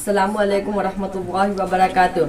السلام علیکم ورحمۃ اللہ وبرکاتہ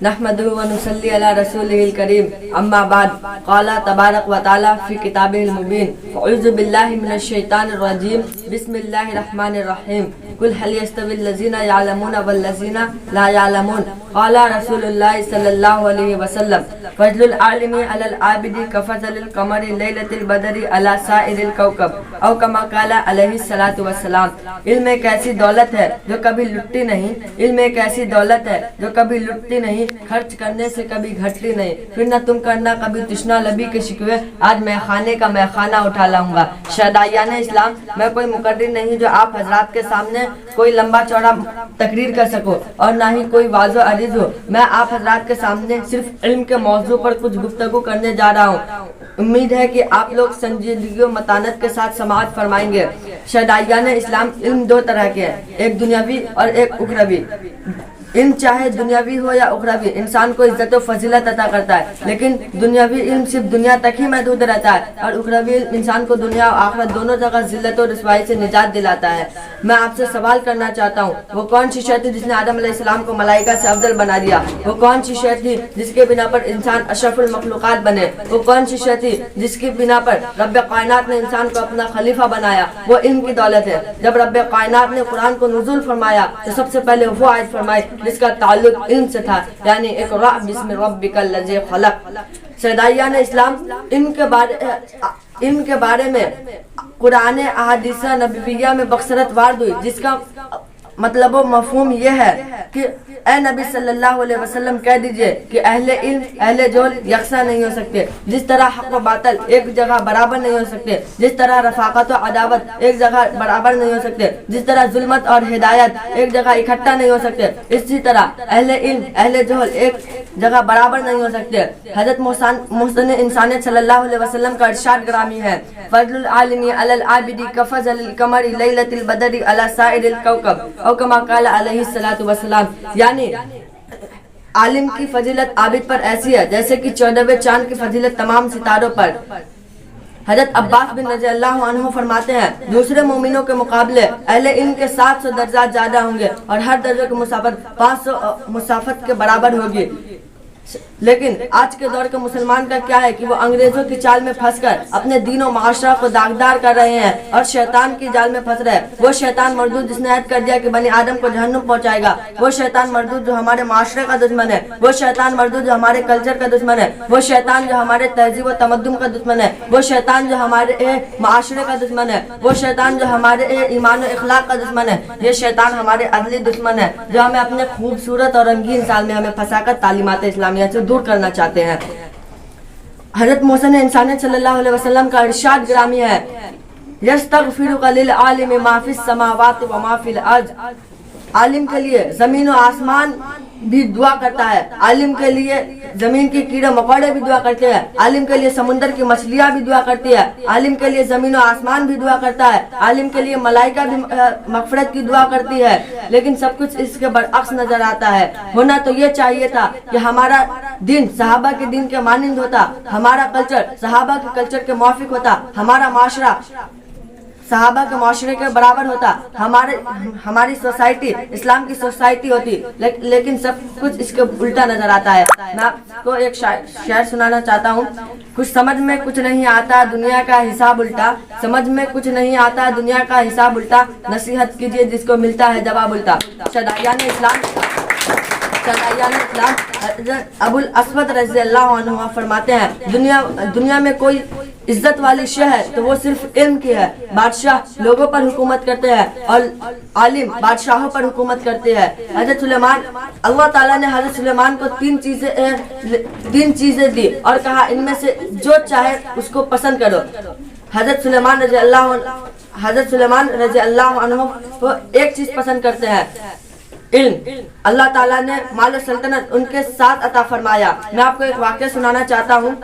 نحمدہ ونصلی علی رسولہ الکریم اما بعد قال تبارک و تعالی فی کتابہ المبین اعوذ باللہ من الشیطان الرجیم بسم اللہ الرحمن الرحیم قل هل يستوي الذین یعلمون والذین لا یعلمون قال رسول اللہ صلی اللہ علیہ وسلم فضل العالم علی العابد کفضل القمر لیلۃ البدر علی سائر الکوكب او کما قال علیہ الصلوۃ والسلام۔ علم ایک ایسی دولت ہے جو کبھی لٹتی نہیں، علم ایک ایسی دولت ہے جو کبھی لٹتی نہیں، خرچ کرنے سے کبھی گھٹتی نہیں، پھر نہ تم کرنا کبھی تشنا لبی کے شکوے، آج میں خانے کا میں خانہ اٹھا لاؤں گا۔ شہدائیان اسلام، میں کوئی مقرر نہیں جو آپ حضرات کے سامنے کوئی لمبا چوڑا تقریر کر سکو اور نہ ہی کوئی واضح عریض ہو۔ میں آپ حضرات کے سامنے صرف علم کے موضوع پر کچھ گفتگو کرنے جا رہا ہوں۔ امید ہے کہ آپ لوگ سنجیدگی و متانت کے ساتھ سماعت فرمائیں گے۔ شہدائیان اسلام، علم دو طرح کے ہیں، ایک دنیاوی اور ایک اخروی۔ علم چاہے دنیاوی ہو یا اخروی انسان کو عزت و فضیلت عطا کرتا ہے، لیکن دنیاوی علم صرف دنیا تک ہی محدود رہتا ہے اور اخروی علم انسان کو دنیا اور آخرت دونوں جگہ ذلت و رسوائی سے نجات دلاتا ہے۔ میں آپ سے سوال کرنا چاہتا ہوں، وہ کون سی شے تھی جس نے آدم علیہ السلام کو ملائکہ سے افضل بنا دیا؟ وہ کون سی شے تھی جس کے بنا پر انسان اشرف المخلوقات بنے؟ وہ کون سی شے تھی جس کی بنا پر رب کائنات نے انسان کو اپنا خلیفہ بنایا؟ وہ علم کی دولت ہے۔ جب رب کائنات نے قرآن کو نزول فرمایا تو سب سے پہلے وہ آیت فرمائی جس کا تعلق علم سے تھا، یعنی اقرأ بسم ربک الذی خلق۔ شہدائیان اسلام، علم کے بارے میں قرآن احادیث نبویہ میں بکثرت وارد ہوئی، جس کا مطلب و مفہوم یہ ہے کہ اے نبی صلی اللہ علیہ وسلم کہہ دیجئے کہ اہل علم اہل جہل یکساں نہیں ہو سکتے، جس طرح حق و باطل ایک جگہ برابر نہیں ہو سکتے، جس طرح رفاقت و عداوت ایک جگہ برابر نہیں ہو سکتے، جس طرح ظلمت اور ہدایت ایک جگہ اکٹھا نہیں ہو سکتے، اسی طرح اہل علم اہل جہل ایک جگہ برابر نہیں ہو سکتے۔ حضرت محسن انسانیت صلی اللہ علیہ وسلم کا ارشاد گرامی ہے، فضل العالم علی العابد کفضل القمر لیلۃ البدر علی سائر الکوكب او کما قال علیہ الصلوۃ والسلام، یعنی عالم کی فضیلت عابد پر ایسی ہے جیسے کہ 14ویں چاند کی فضیلت تمام ستاروں پر۔ حضرت عباس بن رضی اللہ عنہ فرماتے ہیں، دوسرے مومنوں کے مقابلے اہل علم کے 700 درجات زیادہ ہوں گے اور ہر درجے کی مسافت 500 مسافت کے برابر ہوگی۔ لیکن آج کے دور کے مسلمان کا کیا ہے کہ وہ انگریزوں کی چال میں پھنس کر اپنے دین و معاشرہ کو داغدار کر رہے ہیں اور شیطان کی جال میں پھنس رہے ہیں۔ وہ شیطان مردود جس نے عہد کر دیا کہ بنی آدم کو جہنم پہنچائے گا، وہ شیطان مردود جو ہمارے معاشرے کا دشمن ہے، وہ شیطان مردود جو ہمارے کلچر کا دشمن ہے، وہ شیطان جو ہمارے تہذیب و تمدن کا دشمن ہے، وہ شیطان جو ہمارے معاشرے کا دشمن ہے، وہ شیطان جو ہمارے ایمان و اخلاق کا دشمن ہے، یہ شیطان ہمارے عدلی دشمن ہے جو ہمیں اپنے خوبصورت اور رنگین سال میں ہمیں پھنسا کر تعلیمات اسلامیہ سے دور کرنا چاہتے ہیں۔ حضرت محسن انسانیت صلی اللہ علیہ وسلم کا ارشاد گرامی ہے، یستغفرک للعالم ما فی السماوات و ما فی الارض۔ عالم کے لیے زمین و آسمان بھی دعا کرتا ہے، عالم کے لیے زمین کے کیڑے مکوڑے بھی دعا کرتے ہیں، عالم کے لیے سمندر کی مچھلیاں بھی دعا کرتی ہے، عالم کے لیے زمین و آسمان بھی دعا کرتا ہے، عالم کے لیے ملائکہ بھی مغفرت کی دعا کرتی ہے، لیکن سب کچھ اس کے برعکس نظر آتا ہے۔ ہونا تو یہ چاہیے تھا کہ ہمارا دین صحابہ کے دین کے مانند ہوتا، ہمارا کلچر صحابہ کے کلچر کے موافق ہوتا، ہمارا معاشرہ صحابہ کے معاشرے کے برابر ہوتا، ہماری سوسائٹی اسلام کی سوسائٹی ہوتی، لیکن سب کچھ اس کے الٹا نظر آتا ہے۔ میں آپ کو ایک شعر سنانا چاہتا ہوں، کچھ سمجھ میں کچھ نہیں آتا دنیا کا حساب الٹا، سمجھ میں کچھ نہیں آتا دنیا کا حساب الٹا، نصیحت کیجئے جس کو ملتا ہے جواب الٹا۔ شہدائیان اسلام ابو الاسود رضی اللہ عنہ فرماتے ہیں، دنیا میں کوئی عزت والی شے ہے تو وہ صرف علم کی ہے۔ بادشاہ لوگوں پر حکومت کرتے ہیں اور عالم بادشاہوں پر حکومت کرتے ہیں۔ حضرت سلیمان، اللہ تعالیٰ نے حضرت سلیمان کو تین چیزیں دی اور کہا ان میں سے جو چاہے اس کو پسند کرو۔ حضرت سلیمان رضی اللہ عنہ وہ ایک چیز پسند کرتے ہیں، علم۔ اللہ تعالیٰ نے مال و سلطنت ان کے ساتھ عطا فرمایا۔ میں آپ کو ایک واقعہ سنانا چاہتا ہوں۔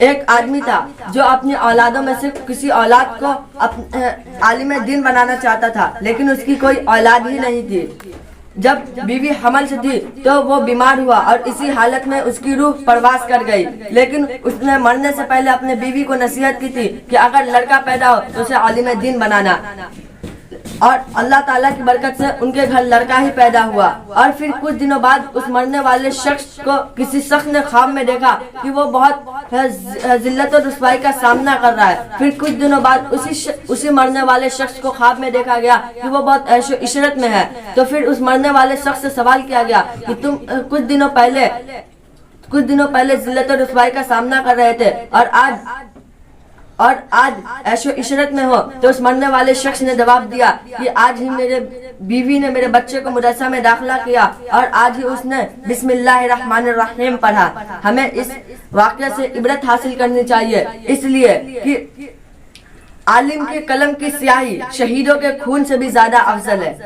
ایک آدمی تھا جو اپنی اولادوں میں سے کسی اولاد کو عالم دین بنانا چاہتا تھا، لیکن اس کی کوئی اولاد ہی نہیں تھی۔ جب بیوی حمل سے تھی تو وہ بیمار ہوا اور اسی حالت میں اس کی روح پرواز کر گئی، لیکن اس نے مرنے سے پہلے اپنے بیوی کو نصیحت کی تھی کہ اگر لڑکا پیدا ہو تو اسے عالم دین بنانا۔ اور اللہ تعالیٰ کی برکت سے ان کے گھر لڑکا ہی پیدا ہوا. اور پھر کچھ دنوں بعد اس مرنے والے شخص کو کسی شخص نے خواب میں دیکھا کہ وہ بہت ذلت و رسوائی کا سامنا کر رہا ہے. پھر کچھ دنوں بعد اسی مرنے والے شخص کو خواب میں دیکھا گیا کہ وہ بہت عیش و عشرت میں ہے. تو پھر اس مرنے والے شخص سے سوال کیا گیا کہ تم کچھ دنوں پہلے ذلت و رسوائی کا سامنا کر رہے تھے اور آج عیش و عشرت میں ہو. تو اس مرنے والے شخص نے جواب دیا کہ آج ہی میرے بیوی نے میرے بچے کو مدرسہ میں داخلہ کیا اور آج ہی اس نے بسم اللہ الرحمن الرحیم پڑھا. ہمیں اس واقعے سے عبرت حاصل کرنی چاہیے، اس لیے کہ عالم کے قلم کی سیاہی شہیدوں کے خون سے بھی زیادہ افضل ہے.